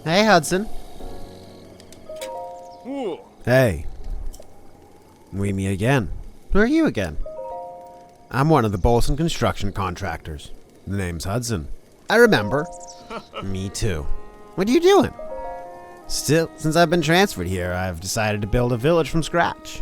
Hey, Hudson. Ooh. Hey. We meet again. Who are you again? I'm one of the Bolson construction contractors. The name's Hudson. I remember. Me too. What are you doing? Still, since I've been transferred here, I've decided to build a village from scratch.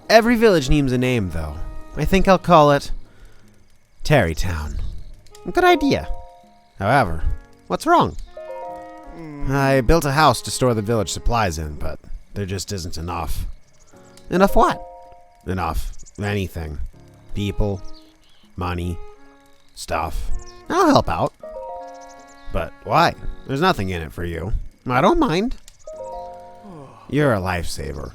Every village needs a name, though. I think I'll call it Tarreytown. Good idea. However, what's wrong? I built a house to store the village supplies in, but there just isn't enough. Enough what? Enough anything. People, money, stuff. I'll help out. But why? There's nothing in it for you. I don't mind. You're a lifesaver.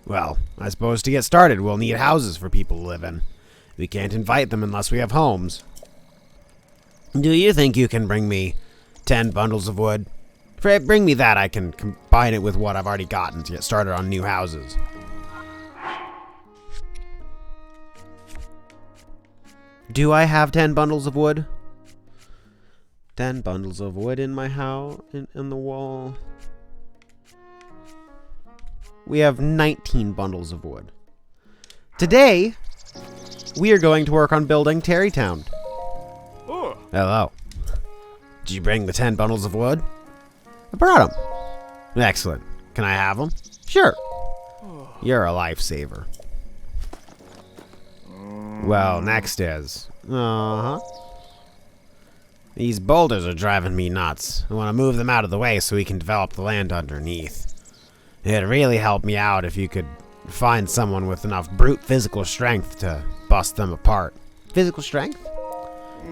Well, I suppose to get started, we'll need houses for people to live in. We can't invite them unless we have homes. Do you think you can bring me 10 bundles of wood? Bring me that, I can combine it with what I've already gotten to get started on new houses. Do I have 10 bundles of wood? 10 bundles of wood in my house, in the wall. We have 19 bundles of wood. Today, we are going to work on building Tarreytown. Ooh. Hello. Did you bring the 10 bundles of wood? I brought them. Excellent. Can I have them? Sure. You're a lifesaver. Well, next is... These boulders are driving me nuts. I want to move them out of the way so we can develop the land underneath. It'd really help me out if you could find someone with enough brute physical strength to bust them apart. Physical strength?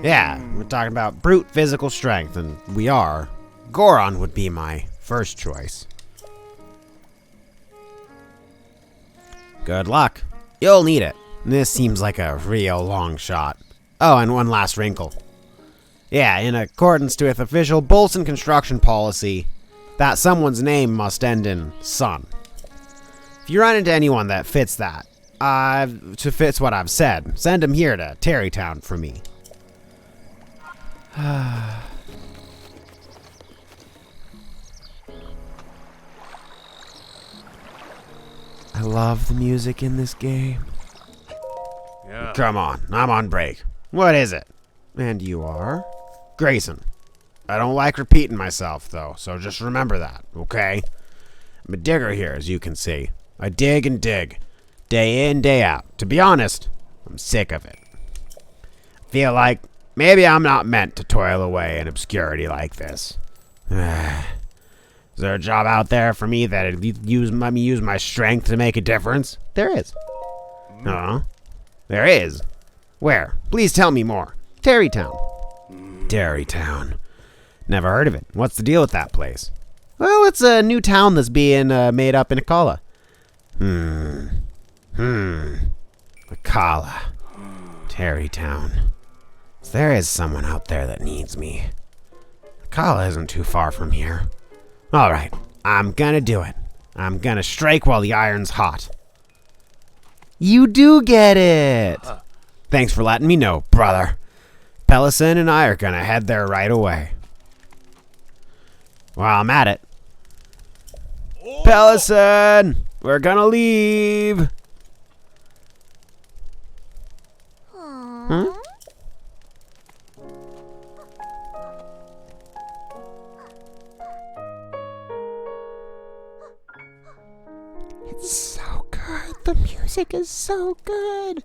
Yeah, we're talking about brute physical strength, and we are. Goron would be my first choice. Good luck. You'll need it. This seems like a real long shot. Oh, and one last wrinkle. Yeah, in accordance with official Bolson construction policy, that someone's name must end in son. If you run into anyone that fits that, fits what I've said, send him here to Tarreytown for me. I love the music in this game. Yeah. Come on, I'm on break. What is it? And you are? Grayson. I don't like repeating myself, though, so just remember that, okay? I'm a digger here, as you can see. I dig and dig, day in, day out. To be honest, I'm sick of it. I feel like maybe I'm not meant to toil away in obscurity like this. Is there a job out there for me that'd let me use my strength to make a difference? There is. There is. Where? Please tell me more. Tarreytown. Tarreytown. Never heard of it. What's the deal with that place? Well, it's a new town that's being made up in Akala. Akala. Tarreytown. There is someone out there that needs me. Akala isn't too far from here. Alright, I'm gonna do it. I'm gonna strike while the iron's hot. You do get it! Thanks for letting me know, brother. Pellison and I are gonna head there right away. While I'm at it. Pellison! We're gonna leave! Huh? It's so good. The music is so good.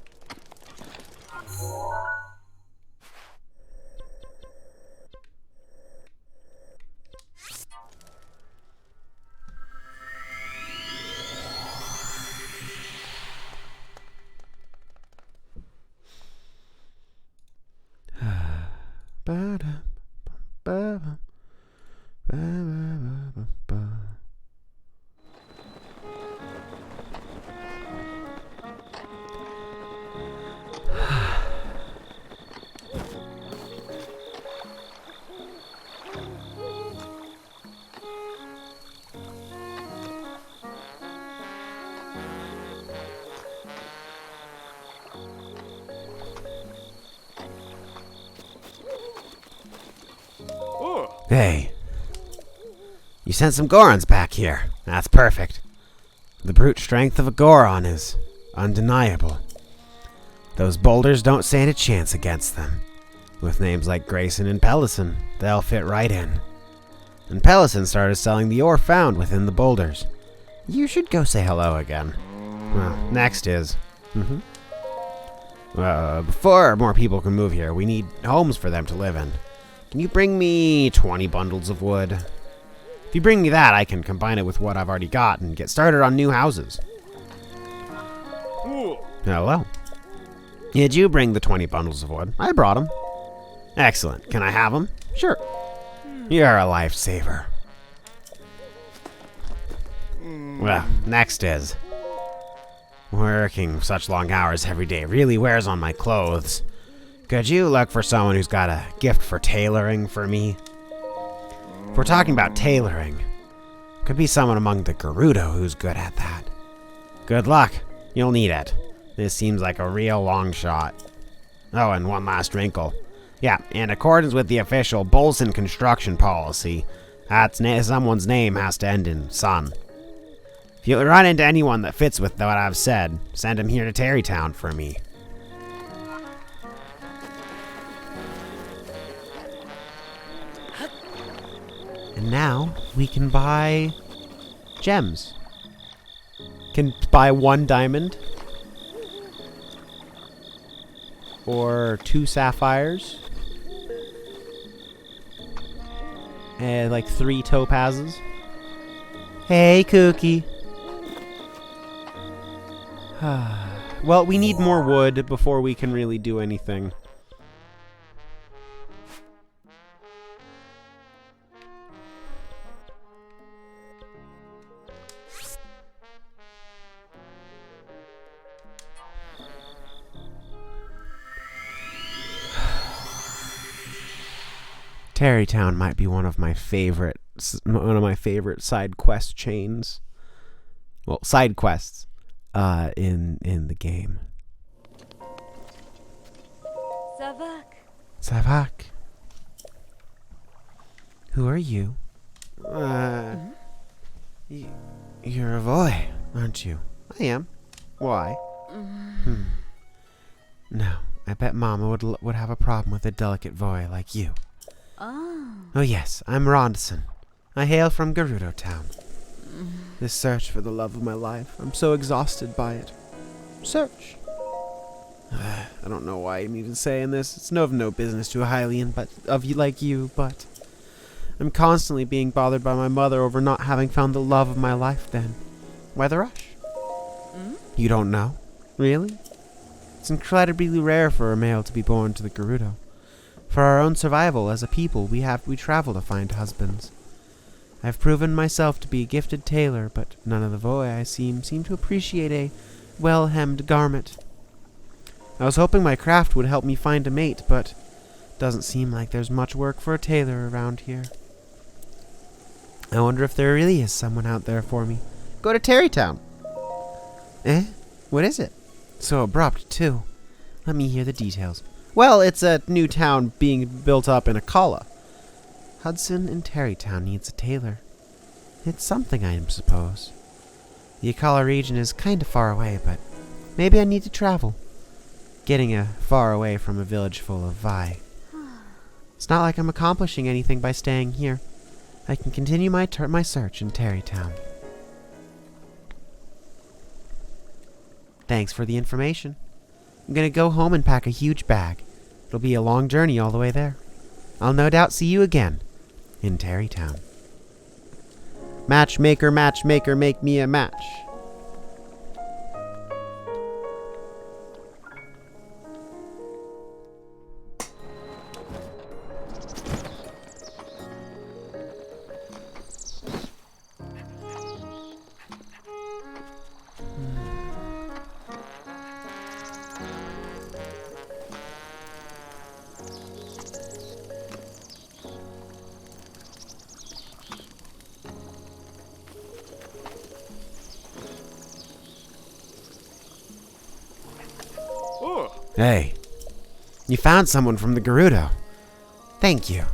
Hey, You sent some Gorons back here. That's perfect. The brute strength of a Goron is undeniable. Those boulders don't stand a chance against them. With names like Grayson and Pellison, they'll fit right in. And Pellison started selling the ore found within the boulders. You should go say hello again. Well, next is... before more people can move here, we need homes for them to live in. Can you bring me 20 bundles of wood? If you bring me that, I can combine it with what I've already got and get started on new houses. Ooh. Hello. Did you bring the 20 bundles of wood? I brought them. Excellent. Can I have them? Sure. You're a lifesaver. Well, next is... Working such long hours every day really wears on my clothes. Could you look for someone who's got a gift for tailoring for me? If we're talking about tailoring, could be someone among the Gerudo who's good at that. Good luck. You'll need it. This seems like a real long shot. Oh, and one last wrinkle. Yeah, in accordance with the official Bolson construction policy, someone's name has to end in son. If you run into anyone that fits with what I've said, send him here to Tarreytown for me. And now we can buy gems. Can buy 1 diamond. Or 2 sapphires. And like 3 topazes. Hey, Cookie. Well, we need more wood before we can really do anything. Tarreytown might be one of my favorite side quest chains. Well, side quests in the game. Savak. Who are you? You're a boy, aren't you? I am. Why? No, I bet Mama would have a problem with a delicate boy like you. Oh yes, I'm Rondson. I hail from Gerudo Town. This search for the love of my life, I'm so exhausted by it. Search. I don't know why I'm even saying this. It's no business to a Hylian, but of you like you, but I'm constantly being bothered by my mother over not having found the love of my life then. Weatherrush? You don't know? Really? It's incredibly rare for a male to be born to the Gerudo. For our own survival as a people, we travel to find husbands. I've proven myself to be a gifted tailor, but none of the Voi I seem to appreciate a well-hemmed garment. I was hoping my craft would help me find a mate, but doesn't seem like there's much work for a tailor around here. I wonder if there really is someone out there for me. Go to Tarreytown. Eh? What is it? So abrupt, too. Let me hear the details. Well, it's a new town being built up in Akala. Hudson and Tarreytown needs a tailor. It's something, I suppose. The Akala region is kind of far away, but maybe I need to travel. Getting far away from a village full of Vi. It's not like I'm accomplishing anything by staying here. I can continue my search in Tarreytown. Thanks for the information. I'm gonna go home and pack a huge bag. It'll be a long journey all the way there. I'll no doubt see you again in Tarreytown. Matchmaker, matchmaker, make me a match. Hey, you found someone from the Gerudo. Thank you.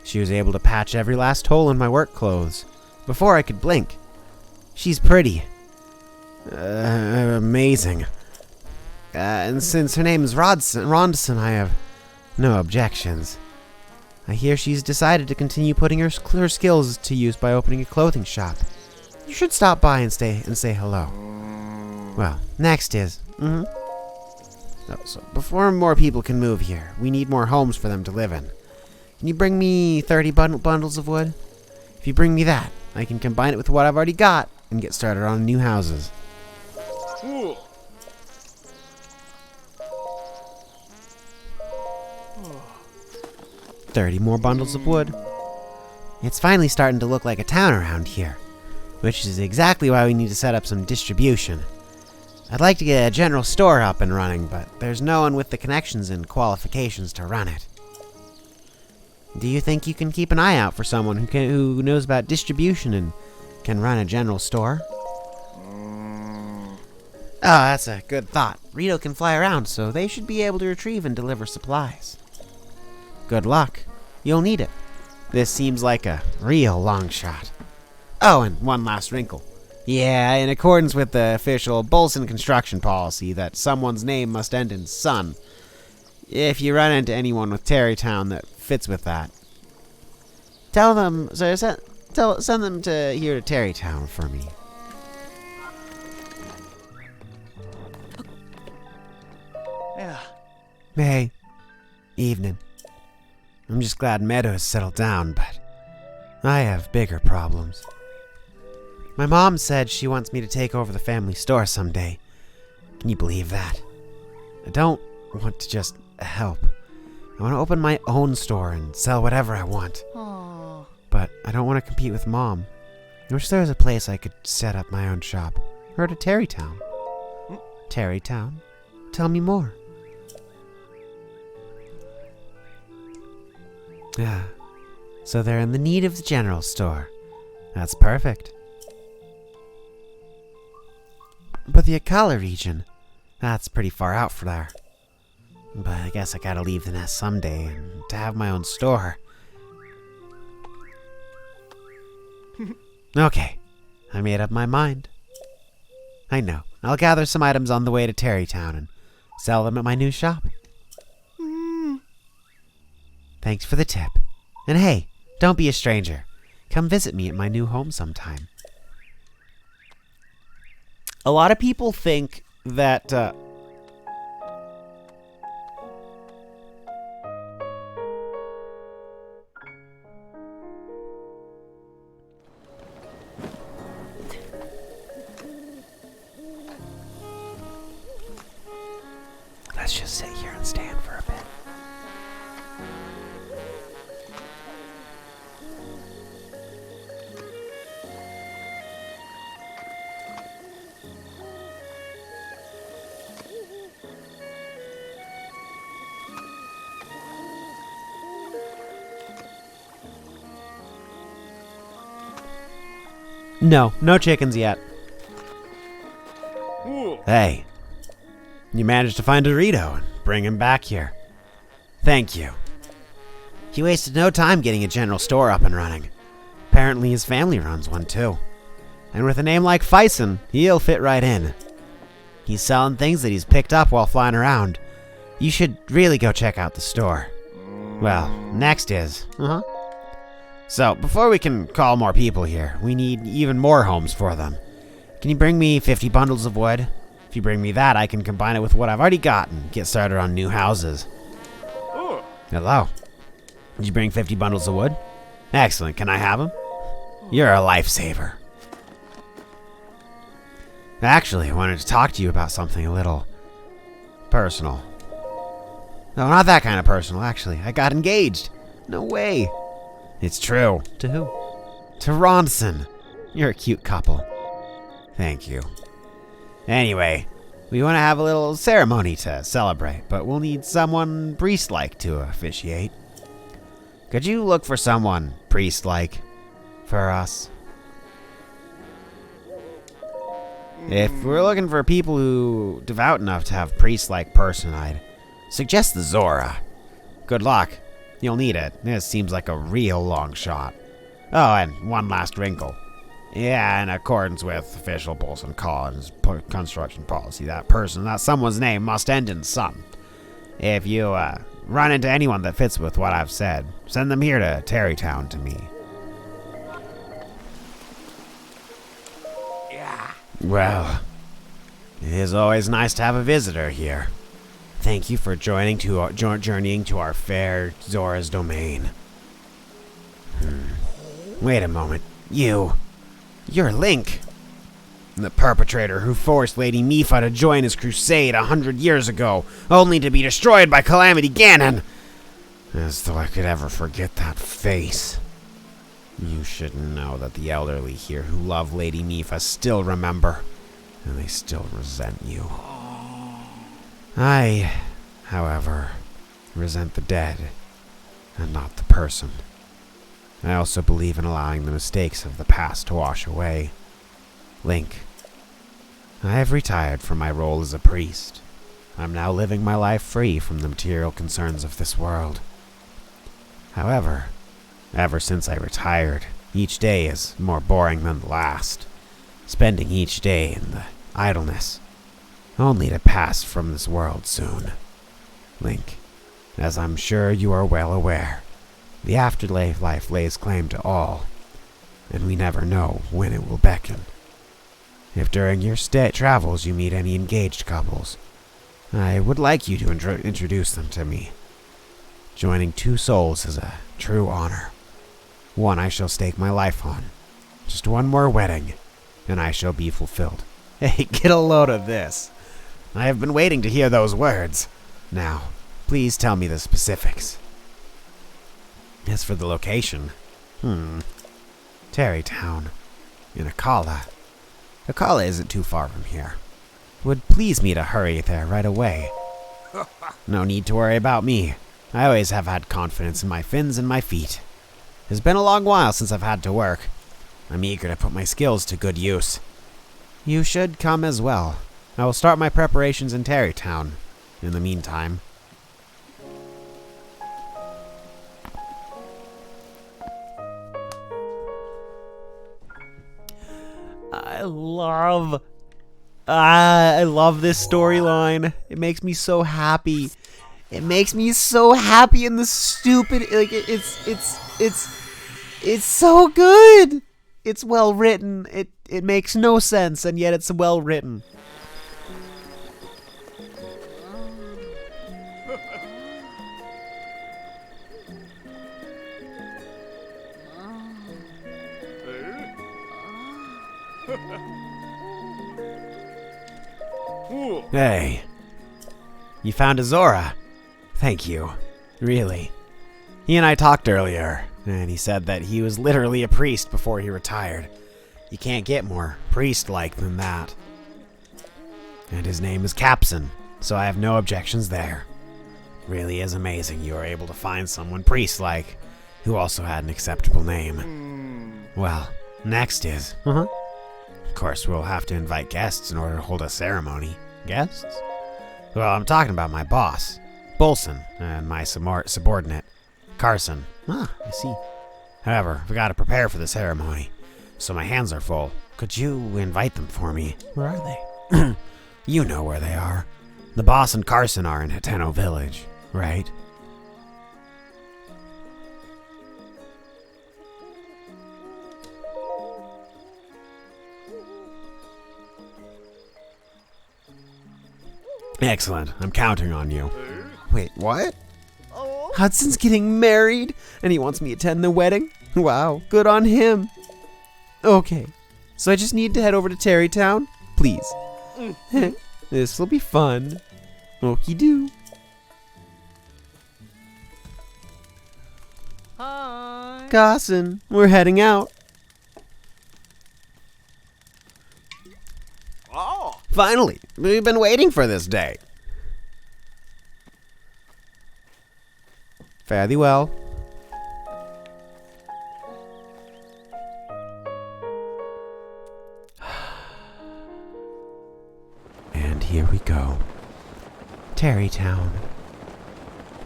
She was able to patch every last hole in my work clothes. before I could blink. She's pretty. Amazing. And since her name's Ronson, I have no objections. I hear she's decided to continue putting her skills to use by opening a clothing shop. You should stop by and say hello. Well, next is... So before more people can move here, we need more homes for them to live in. Can you bring me 30 bundles of wood? If you bring me that, I can combine it with what I've already got and get started on new houses. Ooh. 30 more bundles of wood. It's finally starting to look like a town around here, which is exactly why we need to set up some distribution. I'd like to get a general store up and running, but there's no one with the connections and qualifications to run it. Do you think you can keep an eye out for someone who knows about distribution and can run a general store? Oh, that's a good thought. Rito can fly around, so they should be able to retrieve and deliver supplies. Good luck. You'll need it. This seems like a real long shot. Oh, and one last wrinkle. Yeah, in accordance with the official Bolson construction policy that someone's name must end in son. If you run into anyone with Tarreytown that fits with that, send them to here to Tarreytown for me. Yeah. Hey, evening. I'm just glad Meadow has settled down, but I have bigger problems. My mom said she wants me to take over the family store someday. Can you believe that? I don't want to just help. I want to open my own store and sell whatever I want. Aww. But I don't want to compete with Mom. I wish there was a place I could set up my own shop. Heard of Tarreytown? Tarreytown? Tell me more. Yeah. So they're in the need of the general store. That's perfect. But the Akala region, that's pretty far out for there. But I guess I gotta leave the nest someday and to have my own store. Okay, I made up my mind. I know. I'll gather some items on the way to Tarreytown and sell them at my new shop. Thanks for the tip. And hey, don't be a stranger. Come visit me at my new home sometime. A lot of people think that, let's just sit here and stand for a bit. No chickens yet. Ooh. Hey, you managed to find Dorito and bring him back here. Thank you. He wasted no time getting a general store up and running. Apparently his family runs one too. And with a name like Fyson, he'll fit right in. He's selling things that he's picked up while flying around. You should really go check out the store. Well, next is... So, before we can call more people here, we need even more homes for them. Can you bring me 50 bundles of wood? If you bring me that, I can combine it with what I've already got and get started on new houses. Ooh. Hello. Did you bring 50 bundles of wood? Excellent. Can I have them? You're a lifesaver. Actually, I wanted to talk to you about something a little personal. No, not that kind of personal, actually. I got engaged. No way. It's true. To who? To Ronson. You're a cute couple. Thank you. Anyway, we want to have a little ceremony to celebrate, but we'll need someone priest-like to officiate. Could you look for someone priest-like for us? If we're looking for people who devout enough to have priest-like person, I'd suggest the Zora. Good luck. You'll need it. This seems like a real long shot. Oh, and one last wrinkle. Yeah, in accordance with official Bolson Collins construction policy, that someone's name must end in son. If you run into anyone that fits with what I've said, send them here to Tarrytown to me. Yeah. Well, it is always nice to have a visitor here. Thank you for joining journeying to our fair Zora's domain. Wait a moment. You're Link. The perpetrator who forced Lady Mipha to join his crusade 100 years ago, only to be destroyed by Calamity Ganon. As though I could ever forget that face. You should know that the elderly here who love Lady Mipha still remember, and they still resent you. I, however, resent the dead, and not the person. I also believe in allowing the mistakes of the past to wash away. Link, I have retired from my role as a priest. I'm now living my life free from the material concerns of this world. However, ever since I retired, each day is more boring than the last, spending each day in the idleness, only to pass from this world soon. Link, as I'm sure you are well aware, the afterlife lays claim to all, and we never know when it will beckon. If during your travels you meet any engaged couples, I would like you to introduce them to me. Joining two souls is a true honor. One I shall stake my life on. Just one more wedding, and I shall be fulfilled. Hey, get a load of this. I have been waiting to hear those words. Now, please tell me the specifics. As for the location, Tarrytown, in Akala. Akala isn't too far from here. Would please me to hurry there right away. No need to worry about me. I always have had confidence in my fins and my feet. It's been a long while since I've had to work. I'm eager to put my skills to good use. You should come as well. I will start my preparations in Tarrytown. In the meantime, I love this storyline. It makes me so happy. It makes me so happy in the stupid, like, it's so good. It's well written. It makes no sense, and yet it's well written. Hey, you found a Zora. Thank you. Really. He and I talked earlier, and he said that he was literally a priest before he retired. You can't get more priest-like than that. And his name is Capson, so I have no objections there. Really is amazing you were able to find someone priest-like who also had an acceptable name. Well, next is... Of course, we'll have to invite guests in order to hold a ceremony. Guests? Well, I'm talking about my boss, Bolson, and my subordinate, Carson. I see. However, we gotta prepare for the ceremony, so my hands are full. Could you invite them for me? Where are they? You know where they are. The boss and Carson are in Hateno Village, right? Excellent. I'm counting on you. Wait, what? Hudson's getting married, and he wants me to attend the wedding? Wow, good on him. Okay, so I just need to head over to Tarrytown? Please. This'll be fun. Okie-doo. Hi. Cussing, we're heading out. Oh. Finally, we've been waiting for this day. Fare thee well. And here we go. Tarrytown.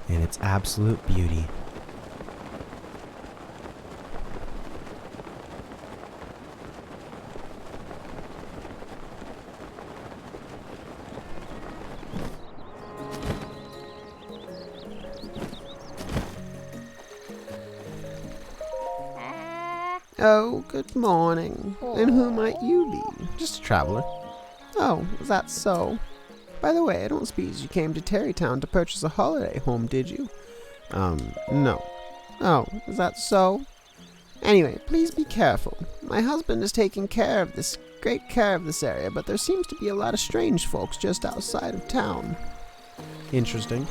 In its absolute beauty. Oh, good morning. And who might you be? Just a traveler. Oh, is that so? By the way, I don't suppose you came to Tarrytown to purchase a holiday home, did you? No. Oh, is that so? Anyway, please be careful. My husband is taking great care of this area, but there seems to be a lot of strange folks just outside of town. Interesting.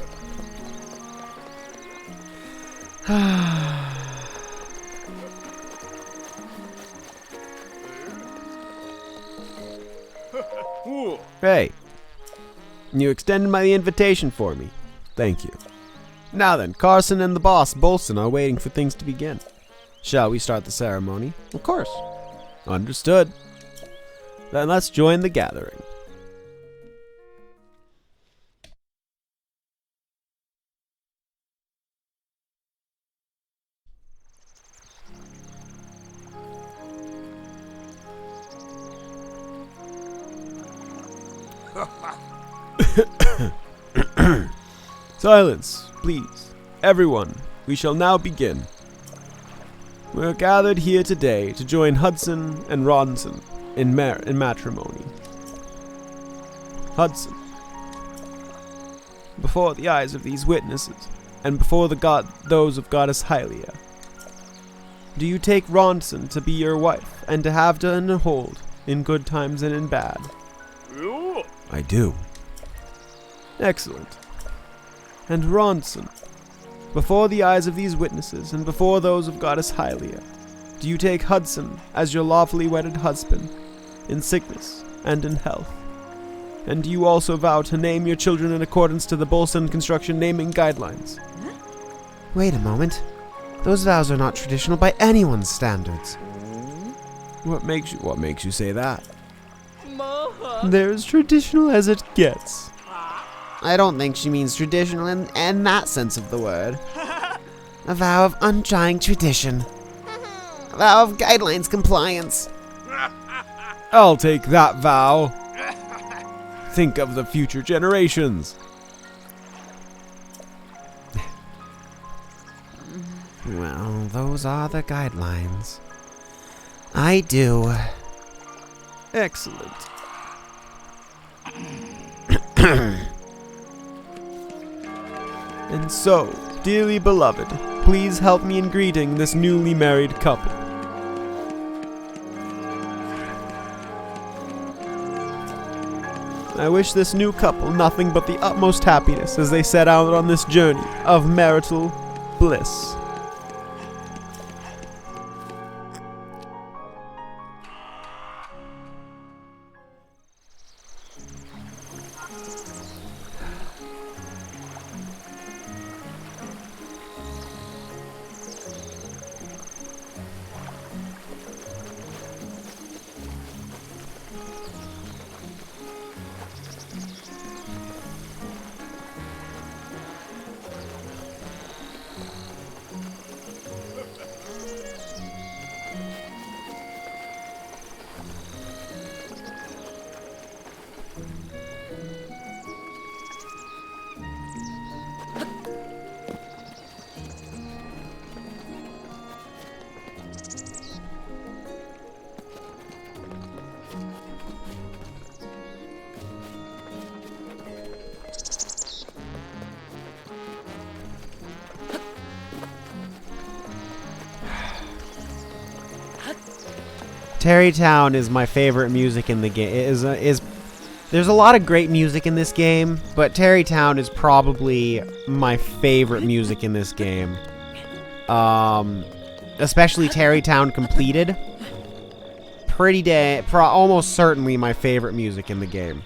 Ooh. Hey, you extended my invitation for me. Thank you. Now then, Carson and the boss, Bolson, are waiting for things to begin. Shall we start the ceremony? Of course. Understood. Then let's join the gathering. Silence, please. Everyone, we shall now begin. We are gathered here today to join Hudson and Ronson in matrimony. Hudson, before the eyes of these witnesses, and before those of Goddess Hylia, do you take Ronson to be your wife, and to have to and hold, in good times and in bad? Ooh. I do. Excellent. And Ronson, before the eyes of these witnesses, and before those of Goddess Hylia, do you take Hudson as your lawfully wedded husband, in sickness and in health? And do you also vow to name your children in accordance to the Bolson construction naming guidelines? Wait a moment. Those vows are not traditional by anyone's standards. What makes you say that? They're as traditional as it gets. I don't think she means traditional in that sense of the word. A vow of undying tradition. A vow of guidelines compliance. I'll take that vow. Think of the future generations. Well, those are the guidelines. I do. Excellent. And so, dearly beloved, please help me in greeting this newly married couple. I wish this new couple nothing but the utmost happiness as they set out on this journey of marital bliss. Tarrytown is my favorite music in the game. There's a lot of great music in this game, but Tarrytown is probably my favorite music in this game. Especially Tarrytown completed. Almost certainly my favorite music in the game.